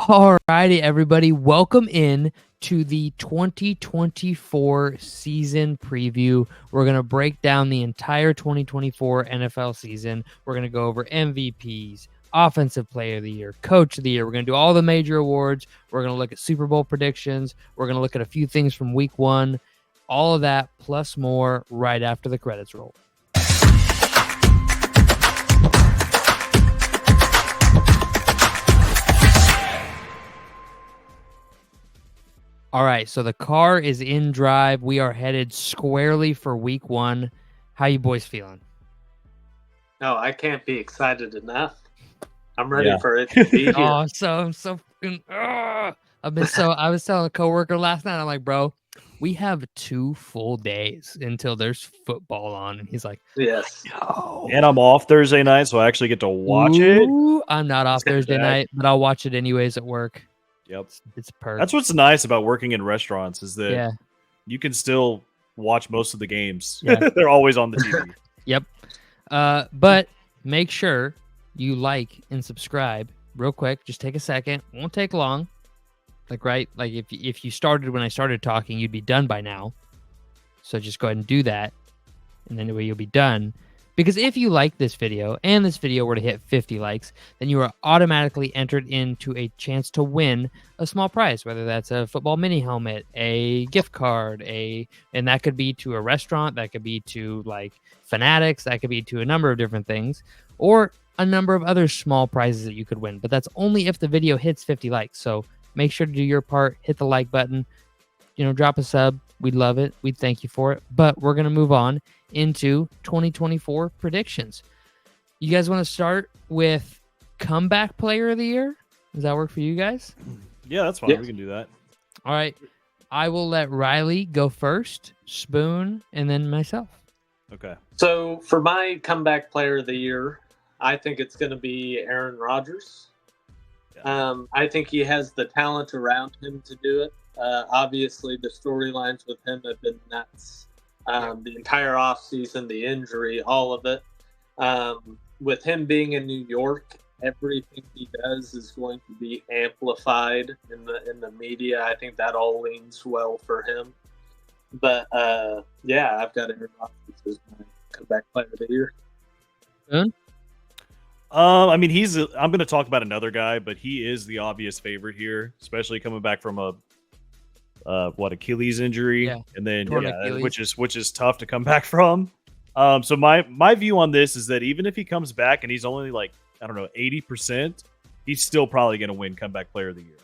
Alrighty, everybody. Welcome in to the 2024 season preview. We're going to break down the entire 2024 NFL season. We're going to go over MVPs, Offensive Player of the Year, Coach of the Year. We're going to do all the major awards. We're going to look at Super Bowl predictions. We're going to look at a few things from week one. All of that plus more right after the credits roll. All right, so the car is in drive. We are headed squarely for week one. How you boys feeling? No, I can't be excited enough. I'm ready for it to be here. I'm so fucking. I was telling a coworker last night. I'm like, bro, we have 2 full days until there's football on, and he's like, yes. No. And I'm off Thursday night, so I actually get to watch it. I'm not off Thursday night, but I'll watch it anyways at work. Yep, it's perfect. That's what's nice about working in restaurants is that you can still watch most of the games. Yeah. They're always on the TV. Yep. But make sure you like and subscribe real quick. Just take a second. Won't take long. Like if you started when I started talking, you'd be done by now. So just go ahead and do that, and then you'll be done. Because if you like this video and this video were to hit 50 likes, then you are automatically entered into a chance to win a small prize, whether that's a football mini helmet, a gift card, and that could be to a restaurant, that could be to like Fanatics, that could be to a number of different things, or a number of other small prizes that you could win. But that's only if the video hits 50 likes. So make sure to do your part, hit the like button, drop a sub. We'd love it. We'd thank you for it. But we're going to move on into 2024 predictions. You guys want to start with comeback player of the year? Does that work for you guys? Yeah, that's fine. We can do that. All right. I will let Riley go first, Spoon, and then myself. Okay. So for my comeback player of the year, I think it's going to be Aaron Rodgers. Yeah. I think he has the talent around him to do it. Obviously, the storylines with him have been nuts. The entire offseason, the injury, all of it. With him being in New York, everything he does is going to be amplified in the media. I think that all leans well for him. But I've got Aaron Rodgers as my comeback player of the year. Good. I'm going to talk about another guy, but he is the obvious favorite here, especially coming back from a Achilles injury, and then which is tough to come back from. So my view on this is that even if he comes back and he's only 80%, he's still probably going to win comeback player of the year,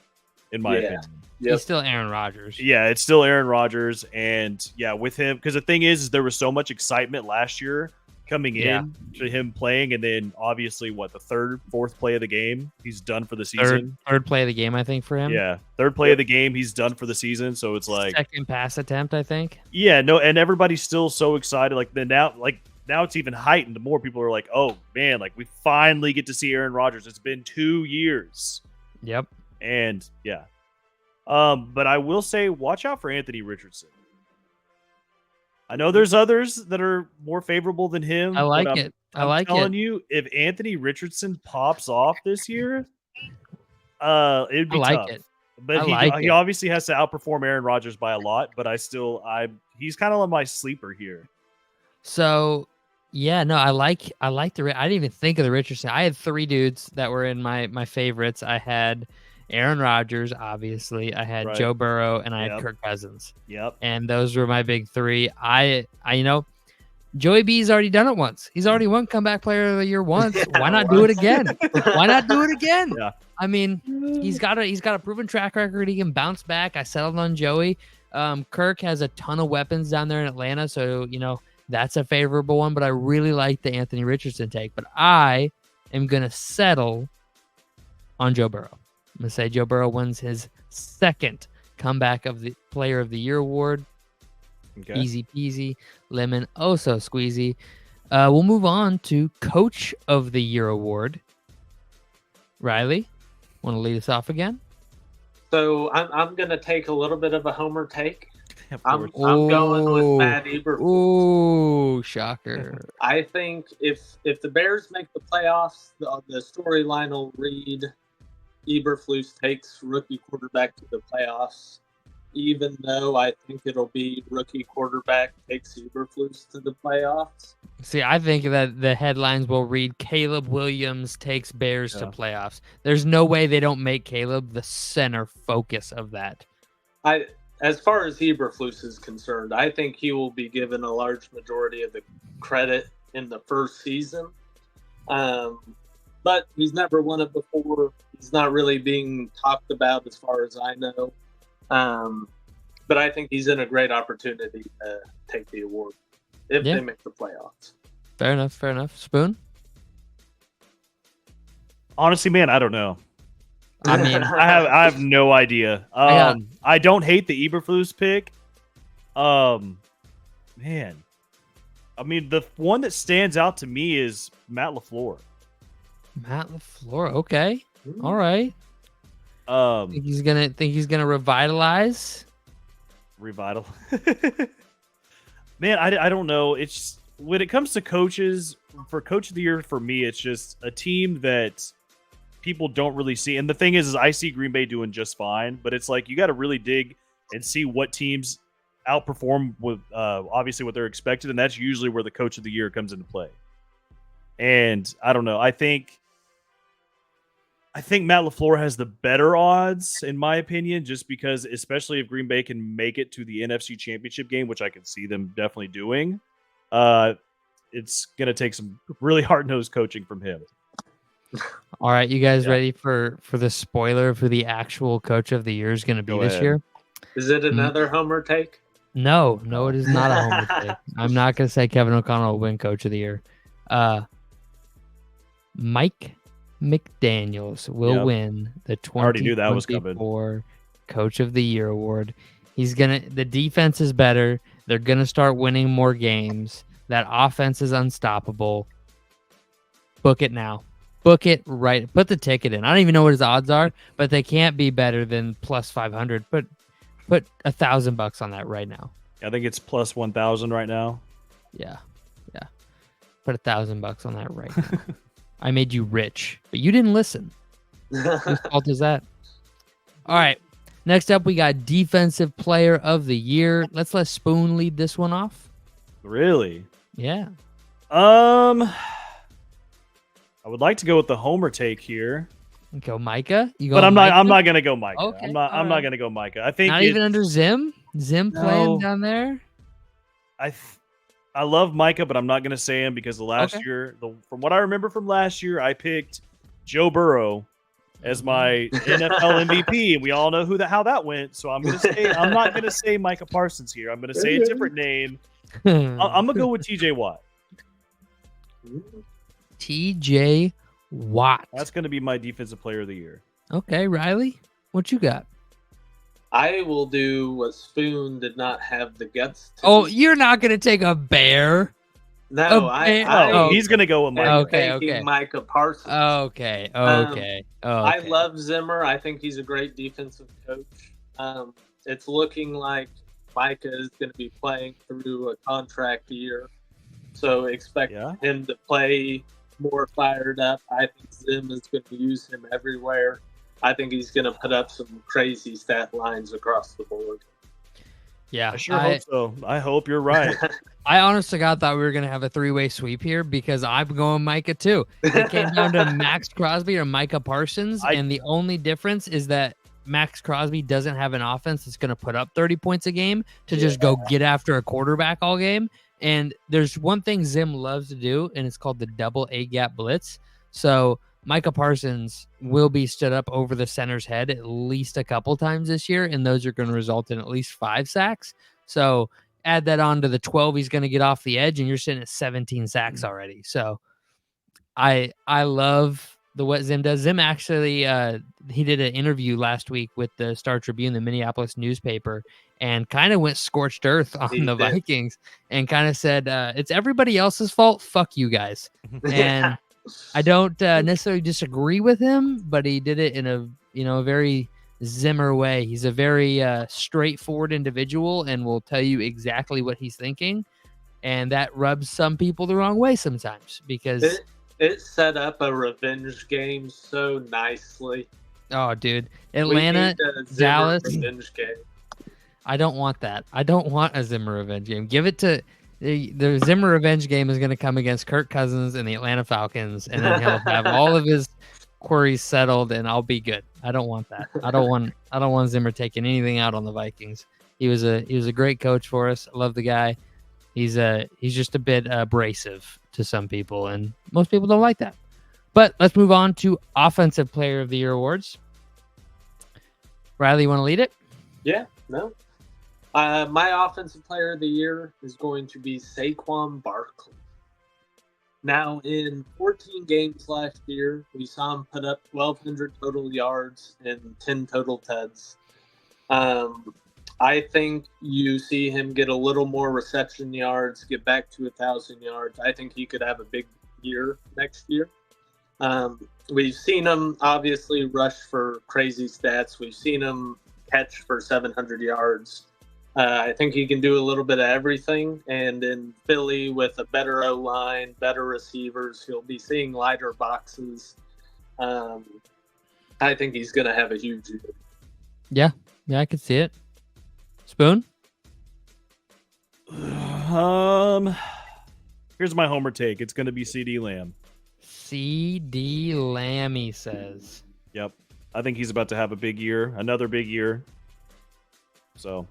in my opinion. Yep. He's still Aaron Rodgers. Yeah, it's still Aaron Rodgers, and with him, because the thing is there was so much excitement last year coming in to him playing, and then obviously the fourth play of the game, he's done for the season. Third play of the game, I think, for him. Yeah, third play of the game, he's done for the season. So it's like second pass attempt, I think. Yeah, no, and everybody's still so excited. Now it's even heightened. More people are like, "Oh man, we finally get to see Aaron Rodgers." It's been 2 years. Yep. And but I will say, watch out for Anthony Richardson. I know there's others that are more favorable than him. I like it. I'm telling you, if Anthony Richardson pops off this year, it'd be tough. But he obviously has to outperform Aaron Rodgers by a lot. But he's kind of my sleeper here. So I like the. I didn't even think of the Richardson. I had 3 dudes that were in my favorites. I had Aaron Rodgers, obviously. I had Joe Burrow, and I had Kirk Cousins. Yep. And those were my big 3. I Joey B's already done it once. He's already won comeback player of the year once. Why not do it again? Why not do it again? Yeah. I mean, he's got a proven track record. He can bounce back. I settled on Joey. Kirk has a ton of weapons down there in Atlanta, so that's a favorable one. But I really like the Anthony Richardson take. But I am gonna settle on Joe Burrow. I'm going to say Joe Burrow wins his second comeback of the Player of the Year award. Okay. Easy peasy, lemon, oh so squeezy. We'll move on to Coach of the Year award. Riley, want to lead us off again? So I'm going to take a little bit of a homer take. I'm going with Matt Eberflus. Ooh, shocker. I think if the Bears make the playoffs, the storyline will read Eberflus takes rookie quarterback to the playoffs, even though I think it'll be rookie quarterback takes Eberflus to the playoffs. See, I think that the headlines will read Caleb Williams takes Bears to playoffs. There's no way they don't make Caleb the center focus of that. As far as Eberflus is concerned, I think he will be given a large majority of the credit in the first season. But he's never won it before. He's not really being talked about as far as I know. But I think he's in a great opportunity to take the award if they make the playoffs. Fair enough. Spoon? Honestly, man, I don't know. I mean, I have no idea. I don't hate the Eberflus pick. Man, I mean, the one that stands out to me is Matt LaFleur. Matt LaFleur, okay, all right. Think he's gonna revitalize. Man, I don't know. It's when it comes to coaches, for coach of the year for me, it's just a team that people don't really see. And the thing is I see Green Bay doing just fine, but it's like you got to really dig and see what teams outperform with obviously what they're expected, and that's usually where the coach of the year comes into play. And I don't know. I think Matt LaFleur has the better odds, in my opinion, just because, especially if Green Bay can make it to the NFC Championship game, which I can see them definitely doing, it's going to take some really hard-nosed coaching from him. All right, you guys ready for the spoiler of who the actual coach of the year is going to be this year? Is it another homer take? No, it is not a homer take. I'm not going to say Kevin O'Connell will win coach of the year. Mike McDaniels will win the 2024 Coach of the Year award. The defense is better. They're gonna start winning more games. That offense is unstoppable. Book it now. Book it right. Put the ticket in. I don't even know what his odds are, but they can't be better than plus 500. Put $1,000 on that right now. I think it's plus 1,000 right now. Yeah. Put $1,000 on that right now. I made you rich, but you didn't listen. Whose fault is that? All right. Next up, we got Defensive Player of the Year. Let's let Spoon lead this one off. Really? Yeah. I would like to go with the homer take here. Go Micah. I'm not gonna go Micah. Okay, I'm not gonna go Micah. I think not even under Zim. Zim playing down there. I love Micah, but I'm not going to say him because the last year, from what I remember from last year, I picked Joe Burrow as my NFL MVP, and we all know how that went. So I'm not going to say Micah Parsons here. I'm going to say a different name. I'm going to go with TJ Watt. TJ Watt. That's going to be my Defensive Player of the Year. Okay, Riley, what you got? I will do what Spoon did not have the guts to. You're not going to take a bear? No, he's going to go with Micah. Okay. Micah Parsons. Okay. I love Zimmer. I think he's a great defensive coach. It's looking like Micah is going to be playing through a contract year. So expect him to play more fired up. I think Zim is going to use him everywhere. I think he's going to put up some crazy stat lines across the board. Yeah, I sure hope so. I hope you're right. I honestly thought we were going to have a three-way sweep here because I'm going Micah too. It came down to Max Crosby or Micah Parsons, and the only difference is that Max Crosby doesn't have an offense that's going to put up 30 points a game to just go get after a quarterback all game. And there's one thing Zim loves to do, and it's called the double A-gap blitz. So Micah Parsons will be stood up over the center's head at least a couple times this year, and those are going to result in at least 5 sacks. So add that on to the 12 he's going to get off the edge, and you're sitting at 17 sacks already. So I love what Zim does. Zim actually, he did an interview last week with the Star Tribune, the Minneapolis newspaper, and kind of went scorched earth on the Vikings and kind of said, it's everybody else's fault. Fuck you guys. And I don't necessarily disagree with him, but he did it in a very Zimmer way. He's a very straightforward individual and will tell you exactly what he's thinking. And that rubs some people the wrong way sometimes because it set up a revenge game so nicely. Oh, dude. Atlanta, Dallas. Game. I don't want that. I don't want a Zimmer revenge game. Give it to the Zimmer revenge game is going to come against Kirk Cousins and the Atlanta Falcons, and then he'll have all of his queries settled, and I'll be good. I don't want that. I don't want Zimmer taking anything out on the Vikings. He was a great coach for us. I love the guy. He's just a bit abrasive to some people, and most people don't like that. But let's move on to Offensive Player of the Year awards. Riley, you want to lead it? Yeah, no. My Offensive Player of the Year is going to be Saquon Barkley. Now, in 14 games last year, we saw him put up 1,200 total yards and 10 total TEDs. I think you see him get a little more reception yards, get back to 1,000 yards. I think he could have a big year next year. We've seen him obviously rush for crazy stats. We've seen him catch for 700 yards. I think he can do a little bit of everything. And in Philly, with a better O-line, better receivers, he'll be seeing lighter boxes. I think he's going to have a huge year. Yeah, I could see it. Spoon? Here's my homer take. It's going to be CD Lamb. CD Lamb, he says. Yep. I think he's about to have a big year, another big year. So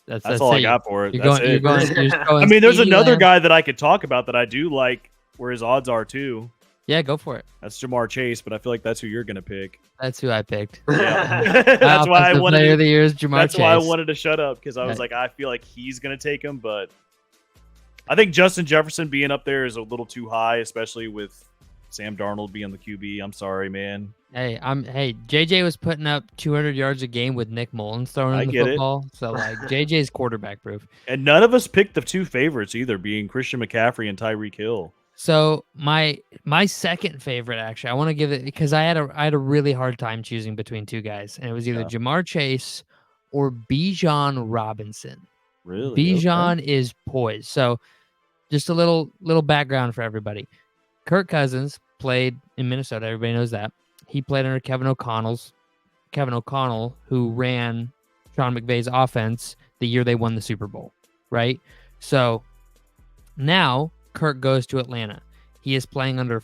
that's all I got for it. You're going I mean, there's another guy that I could talk about that I do like where his odds are too. Yeah, go for it. That's Jamar Chase, but I feel like that's who you're going to pick. That's who I picked. Yeah. That's why I wanted player of the year is Jamar That's Chase. why I wanted to shut up, because I was like, I feel like he's going to take him, but I think Justin Jefferson being up there is a little too high, especially with Sam Darnold being the QB. I'm sorry, man. Hey, JJ was putting up 200 yards a game with Nick Mullins throwing the football. So like JJ's quarterback proof. And none of us picked the two favorites either, being Christian McCaffrey and Tyreek Hill. So my second favorite, actually, I want to give it because I had a really hard time choosing between two guys, and it was either Jamar Chase or Bijan Robinson. Really? Bijan is poised. So just a little background for everybody. Kirk Cousins played in Minnesota. Everybody knows that. He played under Kevin O'Connell, who ran Sean McVay's offense the year they won the Super Bowl, right? So now Kirk goes to Atlanta. He is playing under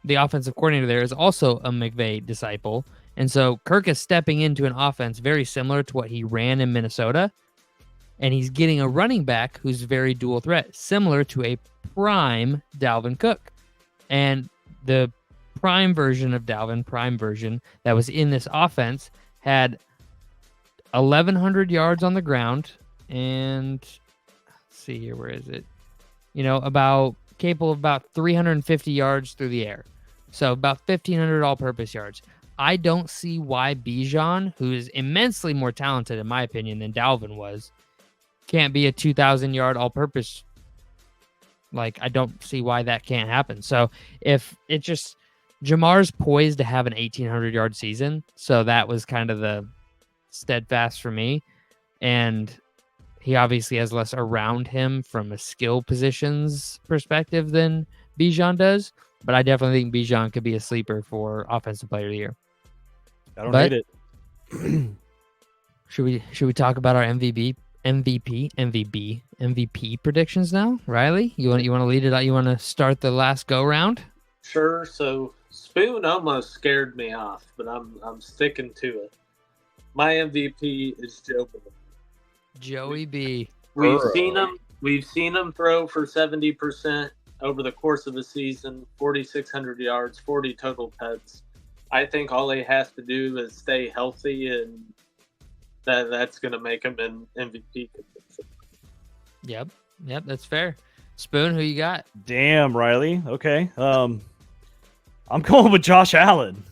the offensive coordinator there is also a McVay disciple. And so Kirk is stepping into an offense very similar to what he ran in Minnesota. And he's getting a running back who's very dual threat, similar to a prime Dalvin Cook. And the prime version of Dalvin, that was in this offense, had 1,100 yards on the ground. And let's see here, where is it? Capable of about 350 yards through the air. So about 1,500 all-purpose yards. I don't see why Bijan, who is immensely more talented, in my opinion, than Dalvin was, can't be a 2,000-yard all-purpose. Like, I don't see why that can't happen. So if it just Jamar's poised to have an 1,800-yard season, so that was kind of the steadfast for me. And he obviously has less around him from a skill positions perspective than Bijan does, but I definitely think Bijan could be a sleeper for Offensive Player of the Year. I don't hate it. Should we talk about our MVP predictions now? Riley, you want to lead it out? You want to start the last go round? Sure. So Spoon almost scared me off, but I'm sticking to it. My MVP is Joe Burrow. Joey B. We've seen him throw for 70% over the course of a season, 4,600 yards, 40 total TEDs. I think all he has to do is stay healthy, and that's going to make him an MVP. Yep, that's fair. Spoon, who you got? Damn, Riley. Okay. I'm going with Josh Allen.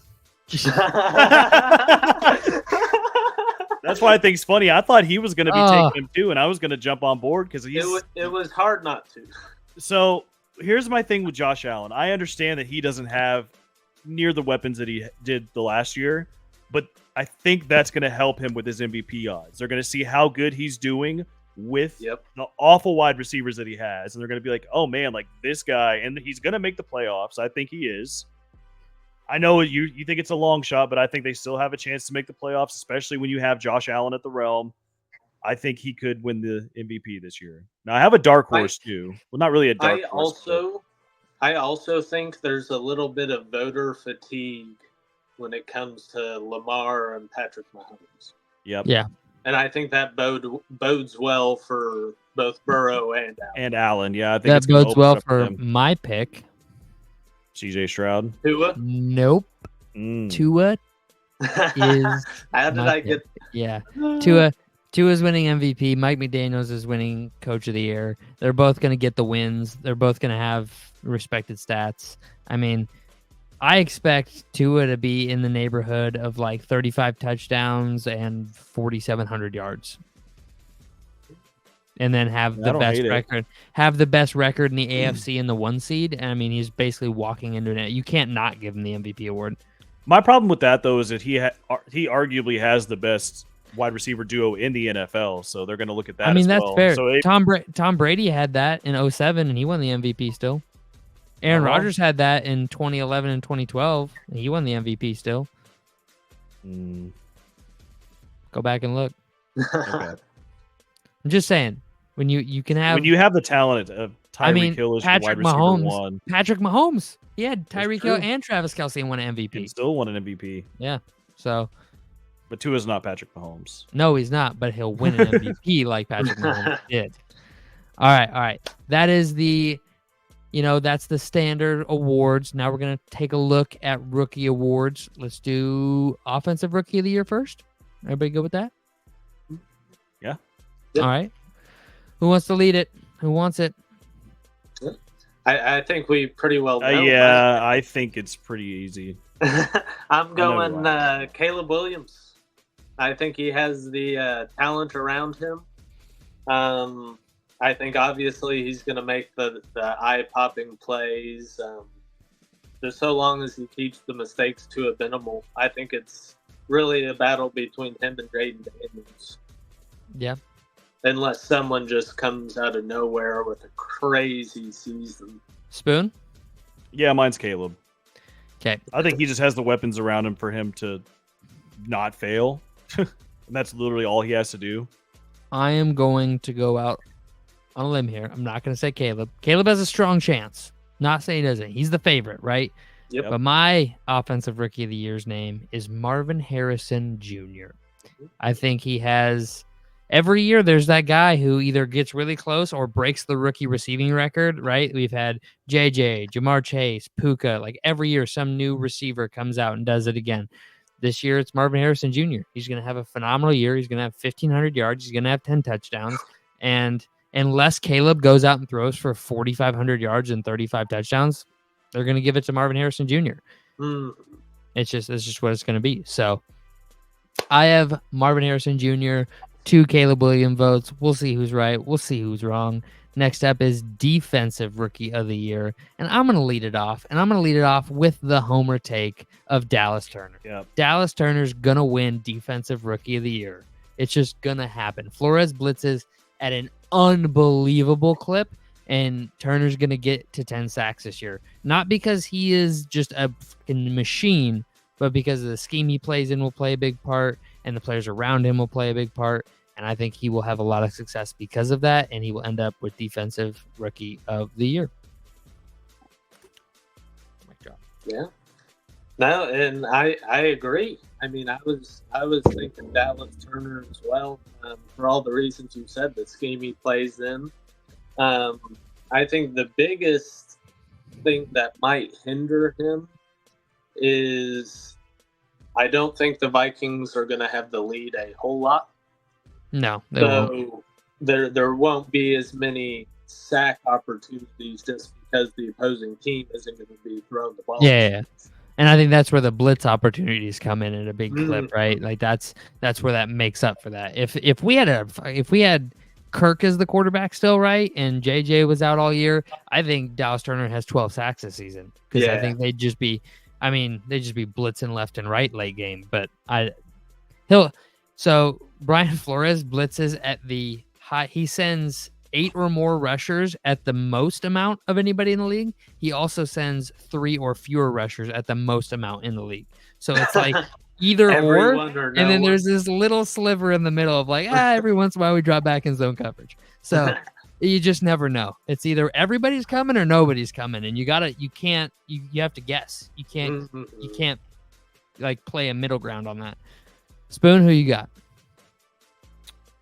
That's why I think it's funny. I thought he was going to be taking him too, and I was going to jump on board because it was hard not to. So here's my thing with Josh Allen. I understand that he doesn't have near the weapons that he did the last year, but I think that's going to help him with his MVP odds. They're going to see how good he's doing with the awful wide receivers that he has, and they're going to be like, oh man, like this guy, and he's going to make the playoffs. I think he is. I know you think it's a long shot, but I think they still have a chance to make the playoffs, especially when you have Josh Allen at the realm. I think he could win the MVP this year. Now I have a dark horse too. Well, not really a dark horse. I also think there's a little bit of voter fatigue when it comes to Lamar and Patrick Mahomes. Yep. Yeah. And I think that bodes well for both Burrow and Allen. Yeah, I think that bodes well for my pick. CJ Stroud. Tua? Nope. Tua is. How did I get? Yeah. Tua's winning MVP. Mike McDaniels is winning Coach of the Year. They're both going to get the wins. They're both going to have respected stats. I mean, I expect Tua to be in the neighborhood of like 35 touchdowns and 4,700 yards. And then have the best record. Have the best record in the AFC in the 1 seed. I mean, he's basically walking into it. You can't not give him the MVP award. My problem with that, though, is that he arguably has the best wide receiver duo in the NFL, so they're going to look at that. I mean, that's well. fair. So Tom Brady had that in 2007, and he won the MVP still. Aaron Rodgers had that in 2011 and 2012, and he won the MVP still. Go back and look. Okay. I'm just saying, when you can have when you have the talent of Tyreek Hill as wide receiver one. Patrick Mahomes, he had Tyreek Hill and Travis Kelce and won an MVP. He still won an MVP. Yeah, so. But Tua's not Patrick Mahomes. No, he's not, but he'll win an MVP like Patrick Mahomes did. All right. That is that's the standard awards. Now we're going to take a look at rookie awards. Let's do Offensive Rookie of the Year first. Everybody good with that? Yeah. All right. Who wants to lead it? Who wants it? I think we pretty well know. Yeah, I think it's pretty easy. I'm going Caleb Williams. I think he has the talent around him. I think obviously he's going to make the eye-popping plays. Just so long as he keeps the mistakes to a minimal, I think it's really a battle between him and Jaden Daniels. Yeah. Unless someone just comes out of nowhere with a crazy season. Spoon? Yeah, mine's Caleb. Okay. I think he just has the weapons around him for him to not fail. And that's literally all he has to do. I am going to go out on a limb here. I'm not going to say Caleb. Caleb has a strong chance. Not saying he doesn't. He's the favorite, right? Yep. But my Offensive Rookie of the Year's name is Marvin Harrison Jr. I think he has... Every year, there's that guy who either gets really close or breaks the rookie receiving record, right? We've had JJ, Jamar Chase, Puka. Like every year, some new receiver comes out and does it again. This year, it's Marvin Harrison Jr. He's going to have a phenomenal year. He's going to have 1,500 yards. He's going to have 10 touchdowns. And unless Caleb goes out and throws for 4,500 yards and 35 touchdowns, they're going to give it to Marvin Harrison Jr. It's just what it's going to be. So I have Marvin Harrison Jr., 2 Caleb Williams votes. We'll see who's right. We'll see who's wrong. Next up is Defensive Rookie of the Year. And I'm going to lead it off. And I'm going to lead it off with the homer take of Dallas Turner. Yep. Dallas Turner's going to win Defensive Rookie of the Year. It's just going to happen. Flores blitzes at an unbelievable clip. And Turner's going to get to 10 sacks this year. Not because he is just a fucking machine, but because of the scheme he plays in will play a big part. And the players around him will play a big part. And I think he will have a lot of success because of that. And he will end up with Defensive Rookie of the Year. Yeah. No, and I agree. I mean, I was thinking Dallas Turner as well, for all the reasons you said, the scheme he plays in. I think the biggest thing that might hinder him is I don't think the Vikings are going to have the lead a whole lot. No, they won't. There won't be as many sack opportunities just because the opposing team isn't going to be throwing the ball. Yeah. And I think that's where the blitz opportunities come in at a big clip, right? Like that's where that makes up for that. If we had Kirk as the quarterback still, right, and JJ was out all year, I think Dallas Turner has 12 sacks this season because I think they'd just be blitzing left and right late game. But so Brian Flores blitzes at the high. He sends 8 or more rushers at the most amount of anybody in the league, he also sends 3 or fewer rushers at the most amount in the league. So it's like either or, and then there's this little sliver in the middle of like, every once in a while we drop back in zone coverage. So you just never know. It's either everybody's coming or nobody's coming, and you have to guess. You can't like play a middle ground on that. Spoon, who you got?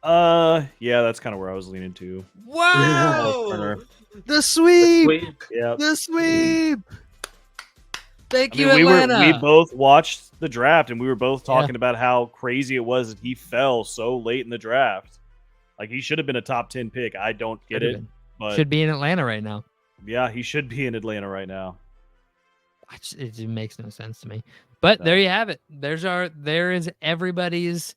Yeah, that's kind of where I was leaning to. Wow, the sweep. Yeah, the sweep. Thank you, Atlanta. We both watched the draft, and we were both talking about how crazy it was that he fell so late in the draft. Like, he should have been a top 10 pick. I don't get it, but should be in Atlanta right now. Yeah, he should be in Atlanta right now. It makes no sense to me. But there you have it. There is everybody's,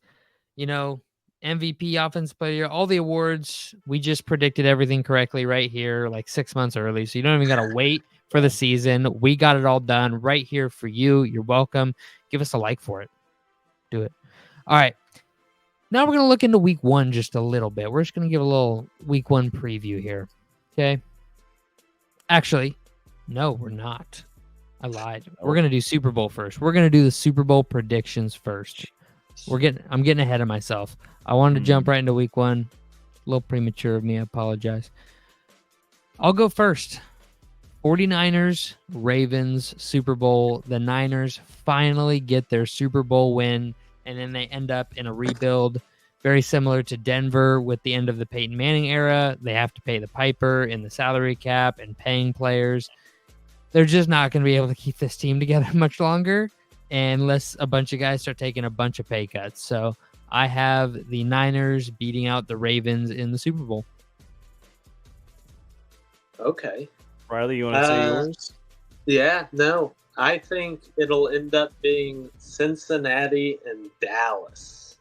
MVP, offensive player, all the awards. We just predicted everything correctly right here, like 6 months early. So you don't even got to wait for the season. We got it all done right here for you. You're welcome. Give us a like for it. Do it. All right. Now we're going to look into week 1 just a little bit. We're just going to give a little week 1 preview here. Okay. Actually, no, we're not. I lied. We're going to do Super Bowl first. We're going to do the Super Bowl predictions first. I'm getting ahead of myself. I wanted to jump right into week 1. A little premature of me. I apologize. I'll go first. 49ers, Ravens, Super Bowl. The Niners finally get their Super Bowl win, and then they end up in a rebuild very similar to Denver with the end of the Peyton Manning era. They have to pay the piper in the salary cap and paying players. They're just not going to be able to keep this team together much longer unless a bunch of guys start taking a bunch of pay cuts. So I have the Niners beating out the Ravens in the Super Bowl. Okay. Riley, you want to say yours? Yeah, no. I think it'll end up being Cincinnati and Dallas.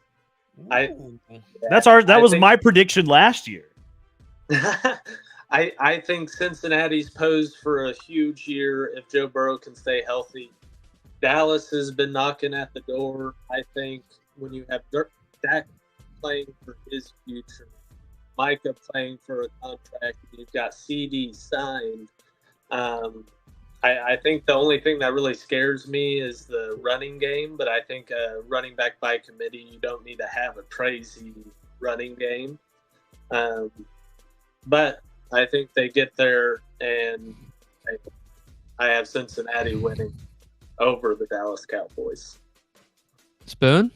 That was my prediction last year. I think Cincinnati's posed for a huge year if Joe Burrow can stay healthy. Dallas has been knocking at the door. I think when you have Dak playing for his future, Micah playing for a contract, you've got CD signed. I think the only thing that really scares me is the running game, but I think running back by committee, you don't need to have a crazy running game. But I think they get there, and I have Cincinnati winning over the Dallas Cowboys. Spoon?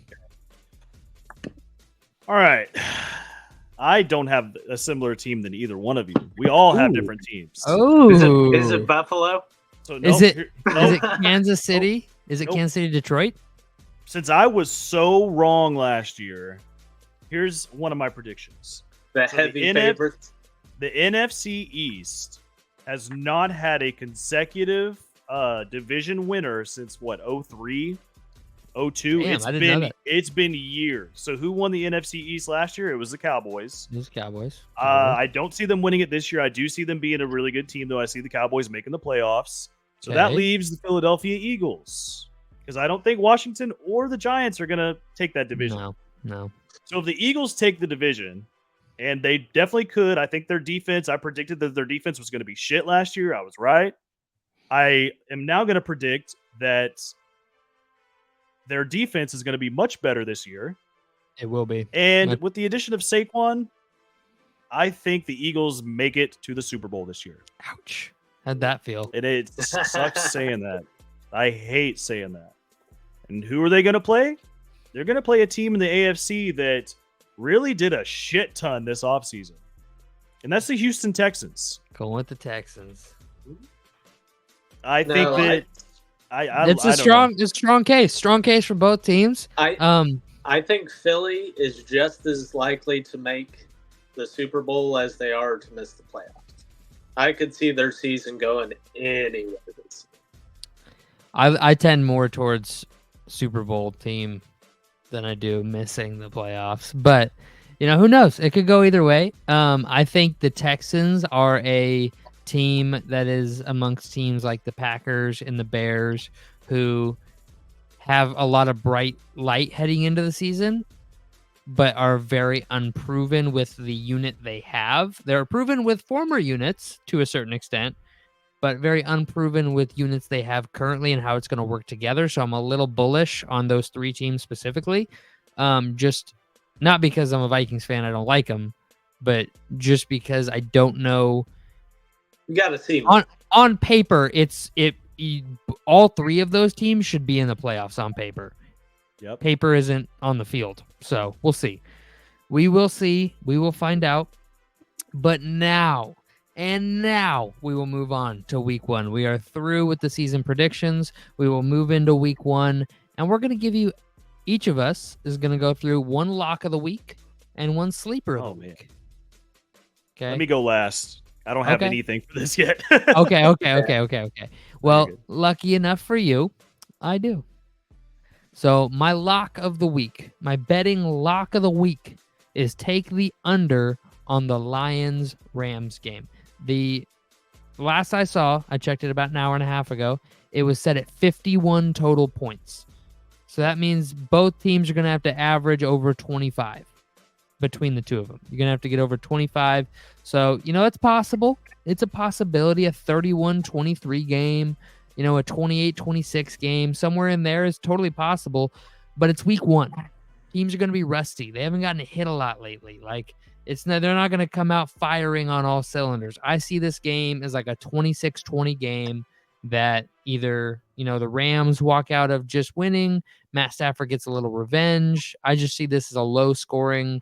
All right. I don't have a similar team than either one of you. We all have different teams. Oh, is it Buffalo? So is it Kansas City? Is it Kansas City, Detroit? Since I was so wrong last year, here's one of my predictions. The favorites. The NFC East has not had a consecutive division winner since 03, 02. Damn, it's been years. So who won the NFC East last year? It was the Cowboys. It was Cowboys. I don't see them winning it this year. I do see them being a really good team, though. I see the Cowboys making the playoffs. So that leaves the Philadelphia Eagles, because I don't think Washington or the Giants are going to take that division. No. So if the Eagles take the division, and they definitely could, I think their defense, I predicted that their defense was going to be shit last year. I was right. I am now going to predict that their defense is going to be much better this year. It will be. And with the addition of Saquon, I think the Eagles make it to the Super Bowl this year. Ouch. How'd that feel? It sucks saying that. I hate saying that. And who are they going to play? They're going to play a team in the AFC that really did a shit ton this offseason. And that's the Houston Texans. Going with the Texans. I think that it's a strong case. Strong case for both teams. I think Philly is just as likely to make the Super Bowl as they are to miss the playoffs. I could see their season going anywhere. I tend more towards Super Bowl team than I do missing the playoffs. But, who knows? It could go either way. I think the Texans are a team that is amongst teams like the Packers and the Bears who have a lot of bright light heading into the season. but are very unproven with the unit they have. They're proven with former units to a certain extent, but very unproven with units they have currently and how it's going to work together. So I'm a little bullish on those 3 teams specifically. Just not because I'm a Vikings fan, I don't like them, but just because I don't know. You got to see on paper. All 3 of those teams should be in the playoffs on paper. Yep. Paper isn't on the field, so we'll see. We will see. We will find out. But now we will move on to week 1. We are through with the season predictions. We will move into week 1, and we're going to give you, each of us is going to go through 1 lock of the week and 1 sleeper of the week. Okay. Let me go last. I don't have anything for this yet. Okay. Well, lucky enough for you, I do. So my lock of the week, my betting lock of the week is take the under on the Lions-Rams game. The last I saw, I checked it about an hour and a half ago, it was set at 51 total points. So that means both teams are going to have to average over 25 between the 2 of them. You're going to have to get over 25. So, it's possible. It's a possibility, a 31-23 game, a 28-26 game, somewhere in there is totally possible, but it's week 1. Teams are going to be rusty. They haven't gotten hit a lot lately. They're not going to come out firing on all cylinders. I see this game as like a 26-20 game that either, the Rams walk out of just winning, Matt Stafford gets a little revenge. I just see this as a low scoring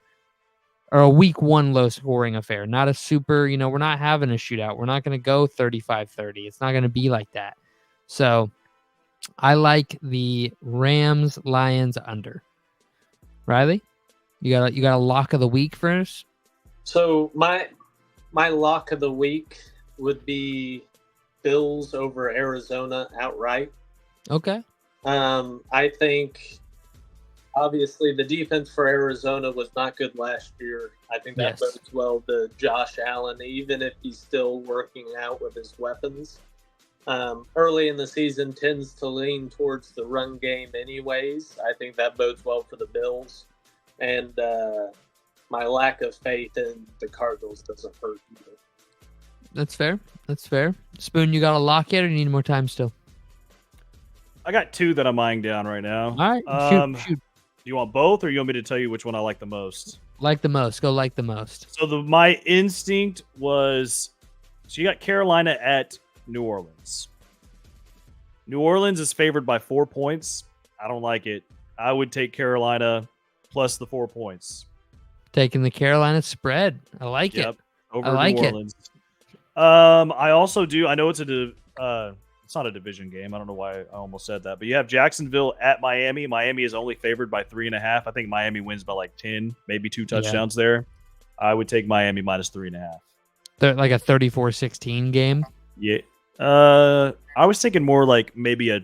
or a week 1 low scoring affair, not a super, we're not having a shootout. We're not going to go 35-30. It's not going to be like that. So I like the Rams Lions under. Riley, you got a lock of the week for us? So my lock of the week would be Bills over Arizona outright. Okay. I think obviously the defense for Arizona was not good last year. I think that bodes well to Josh Allen, even if he's still working out with his weapons. Early in the season tends to lean towards the run game anyways. I think that bodes well for the Bills. And my lack of faith in the Cardinals doesn't hurt either. That's fair. Spoon, you got a lock yet or you need more time still? I got 2 that I'm eyeing down right now. All right, shoot. Do you want both or you want me to tell you which one I like the most? Like the most. Go like the most. So my instinct was, so you got Carolina at New Orleans. New Orleans is favored by 4 points. I don't like it. I would take Carolina plus the 4 points. Taking the Carolina spread. I like it. Over New Orleans. I also do. I know it's it's not a division game. I don't know why I almost said that. But you have Jacksonville at Miami. Miami is only favored by 3.5. I think Miami wins by like 10, maybe 2 touchdowns there. I would take Miami minus 3.5. Like a 34-16 game? Yeah. I was thinking more like maybe a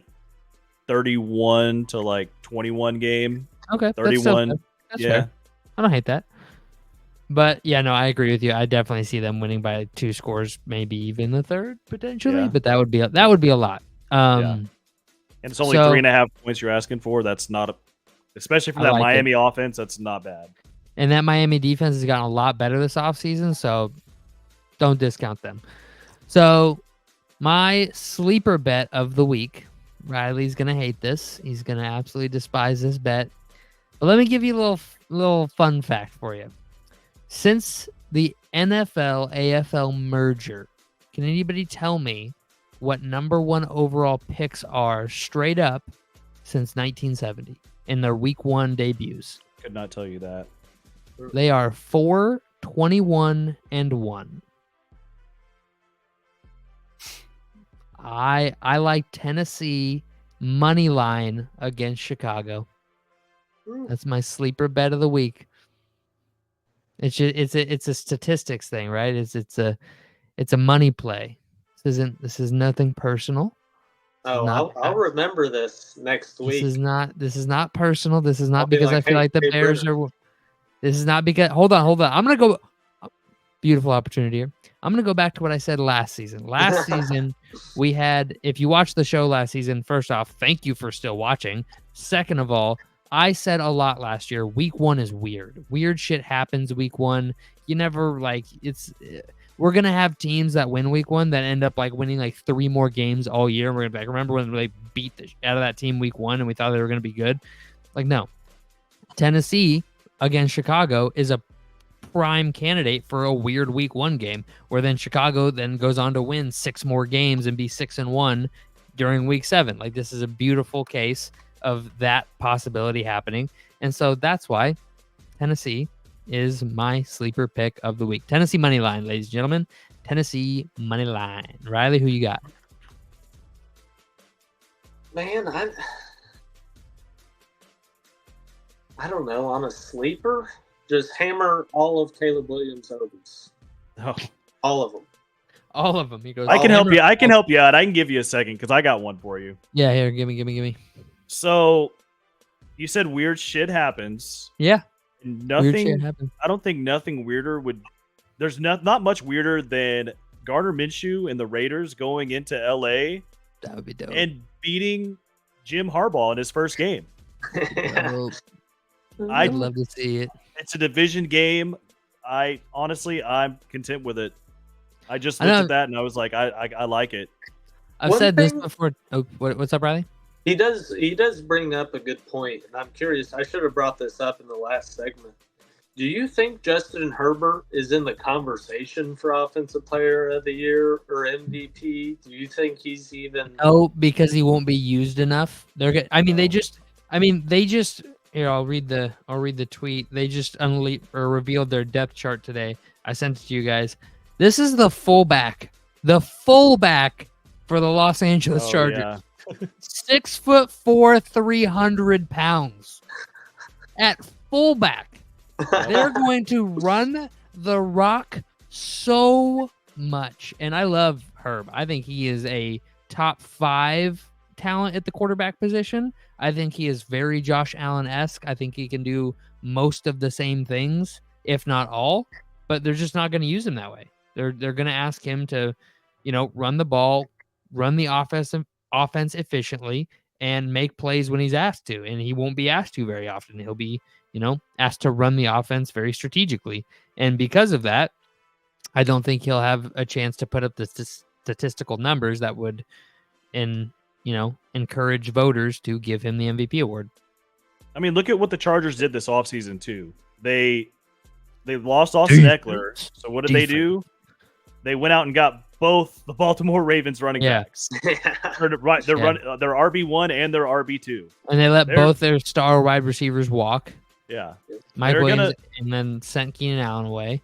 31 to like 21 game. Okay. 31. That's fair. I don't hate that. But yeah, no, I agree with you. I definitely see them winning by 2 scores, maybe even the 3rd potentially. Yeah. But that would be a lot. And it's only 3.5 points you're asking for. That's not especially from that Miami offense. That's not bad. And that Miami defense has gotten a lot better this offseason, so don't discount them. So my sleeper bet of the week, Riley's gonna hate this. He's gonna absolutely despise this bet. But let me give you a little fun fact for you. Since the NFL AFL merger, can anybody tell me what number 1 overall picks are straight up since 1970 in their week 1 debuts? Could not tell you that. They are 4, 21, and 1. I like Tennessee money line against Chicago. That's my sleeper bet of the week. It's a statistics thing, right? It's a money play. This is nothing personal. I'll remember this next week. This is not personal. This is not because I feel like the Bears are. This is not because. Hold on. I'm gonna go. Beautiful opportunity here. I'm gonna go back to what I said last season. Last season we had. If you watched the show last season, first off, thank you for still watching. Second of all, I said a lot last year, week 1 is weird. Weird shit happens week 1. You never we're going to have teams that win week 1 that end up winning 3 more games all year. And we're going to be remember when they beat the out of that team week 1 and we thought they were going to be good? No. Tennessee against Chicago is a prime candidate for a weird week 1 game, where then Chicago then goes on to win 6 more games and be 6-1 during week 7. This is a beautiful case of that possibility happening. And so that's why Tennessee is my sleeper pick of the week. Tennessee money line, ladies and gentlemen. Tennessee money line. Riley, who you got? Man, I don't know. On a sleeper, just hammer all of Caleb Williams' overs. Oh. All of them. All of them. He goes. I can help you. I can help you out. I can give you a second because I got one for you. Yeah, here, give me. So, you said weird shit happens. Yeah. Nothing. Weird shit happens. I don't think nothing weirder would. There's not much weirder than Gardner Minshew and the Raiders going into LA. That would be dope. And beating Jim Harbaugh in his first game. I'd love to see it. It's a division game. I'm content with it. I just looked at that and I was like, I like it. I've said this before. Oh, what's up, Riley? He does bring up a good point, and I'm curious. I should have brought this up in the last segment. Do you think Justin Herbert is in the conversation for Offensive Player of the Year or MVP? Do you think he's even? Oh, because he won't be used enough. They just. Here, I'll read the tweet. They just revealed their depth chart today. I sent it to you guys. This is the fullback for the Los Angeles Chargers. Yeah. 6'4", 300 pounds. At fullback, they're going to run the rock so much. And I love Herb. I think he is a top 5 talent at the quarterback position. I think he is very Josh Allen-esque. I think he can do most of the same things, if not all, but they're just not going to use him that way. They're going to ask him to, run the ball, run the offense efficiently, and make plays when he's asked to. And he won't be asked to very often. He'll be, asked to run the offense very strategically. And because of that, I don't think he'll have a chance to put up the statistical numbers that would, encourage voters to give him the MVP award. I mean, look at what the Chargers did this offseason too. They lost Austin Eckler. So what did they do? They went out and got both the Baltimore Ravens running backs. Right, they're running their RB1 and their RB2. And they let both their star wide receivers walk. Yeah. Mike Williams and then sent Keenan Allen away.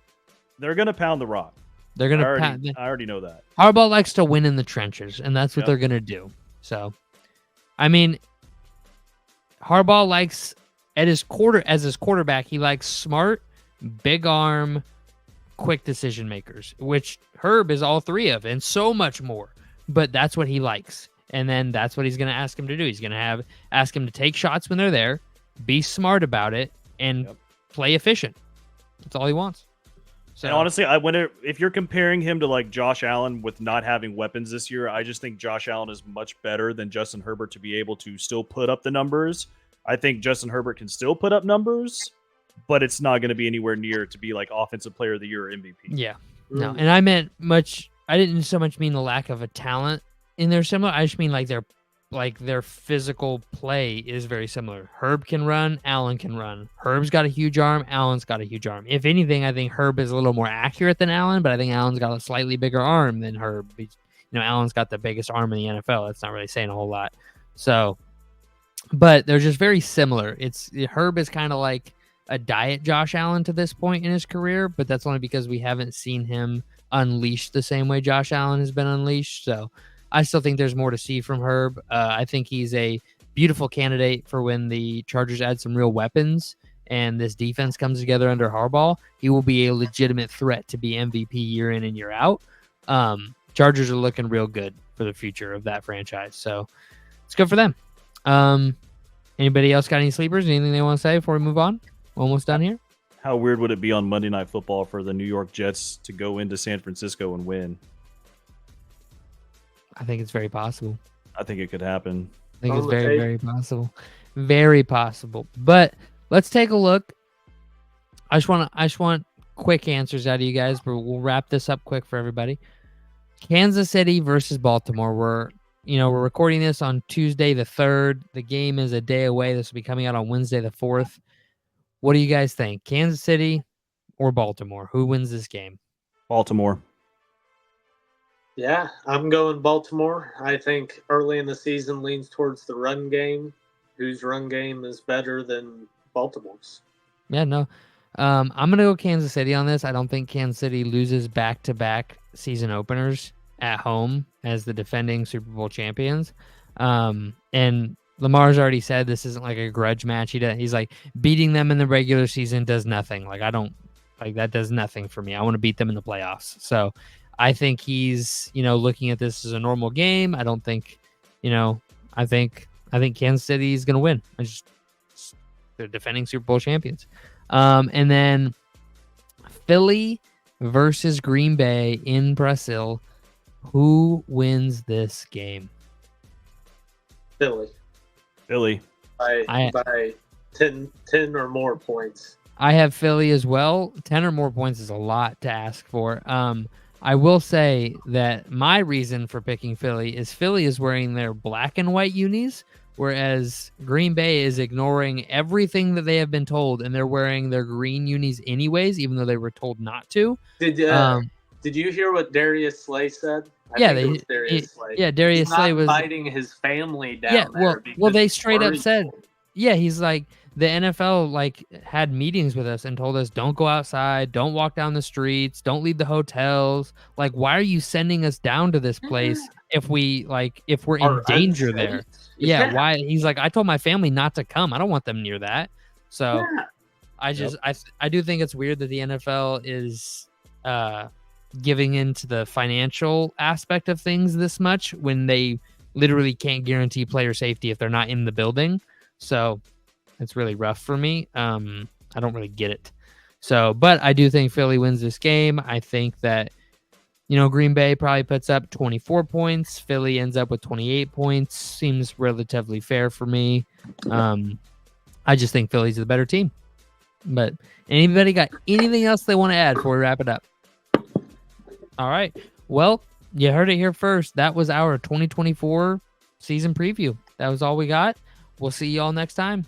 They're going to pound the rock. They're going to I already know that. Harbaugh likes to win in the trenches, and that's what they're going to do. So, I mean, Harbaugh likes as his quarterback, he likes smart, big arm, quick decision makers, which Herb is all 3 of and so much more. But that's what he likes. And then that's what he's going to ask him to do. He's going to ask him to take shots when they're there, be smart about it, and play efficient. That's all he wants. So and honestly, I wonder if you're comparing him to Josh Allen with not having weapons this year. I just think Josh Allen is much better than Justin Herbert to be able to still put up the numbers. I think Justin Herbert can still put up numbers, but it's not going to be anywhere near to be Offensive Player of the Year or MVP. Yeah, no, and I meant much. I didn't so much mean the lack of a talent in their similar. I just mean their physical play is very similar. Herb can run, Allen can run. Herb's got a huge arm, Allen's got a huge arm. If anything, I think Herb is a little more accurate than Allen, but I think Allen's got a slightly bigger arm than Herb. Allen's got the biggest arm in the NFL. That's not really saying a whole lot. So, but they're just very similar. Herb is kind of like a diet Josh Allen to this point in his career, but that's only because we haven't seen him unleashed the same way Josh Allen has been unleashed. So I still think there's more to see from Herb. I think he's a beautiful candidate for when the Chargers add some real weapons and this defense comes together under Harbaugh. He will be a legitimate threat to be MVP year in and year out. Chargers are looking real good for the future of that franchise. So it's good for them. Anybody else got any sleepers? Anything they want to say before we move on? We're almost done here. How weird would it be on Monday Night Football for the New York Jets to go into San Francisco and win? I think it's very possible. I think it could happen. I think it's very, very possible. Very possible. But let's take a look. I just want quick answers out of you guys, but we'll wrap this up quick for everybody. Kansas City versus Baltimore. We're recording this on Tuesday the 3rd. The game is a day away. This will be coming out on Wednesday the 4th. What do you guys think? Kansas City or Baltimore? Who wins this game? Baltimore. Yeah, I'm going Baltimore. I think early in the season leans towards the run game. Whose run game is better than Baltimore's? Yeah, no. I'm going to go Kansas City on this. I don't think Kansas City loses back-to-back season openers at home as the defending Super Bowl champions. And Lamar's already said this isn't like a grudge match. He's like, beating them in the regular season does nothing. That does nothing for me. I want to beat them in the playoffs. So I think he's, looking at this as a normal game. I don't think, I think Kansas City is going to win. They're defending Super Bowl champions. And then Philly versus Green Bay in Brazil. Who wins this game? Philly. By 10 or more points. I have Philly as well. 10 or more points is a lot to ask for. I will say that my reason for picking Philly is wearing their black and white unis, whereas Green Bay is ignoring everything that they have been told, and they're wearing their green unis anyways, even though they were told not to. Did you hear what Darius Slay said? Darius Slay was fighting his family down there. Well, they straight up said, he's like, the NFL had meetings with us and told us, don't go outside, don't walk down the streets, don't leave the hotels. Like, why are you sending us down to this place if we're in danger there? Yeah, why? He's like, I told my family not to come. I don't want them near that. So I do think it's weird that the NFL is giving into the financial aspect of things this much when they literally can't guarantee player safety if they're not in the building. So it's really rough for me. I don't really get it. So, but I do think Philly wins this game. I think that, Green Bay probably puts up 24 points. Philly ends up with 28 points. Seems relatively fair for me. I just think Philly's the better team. But anybody got anything else they want to add before we wrap it up? All right. Well, you heard it here first. That was our 2024 season preview. That was all we got. We'll see y'all next time.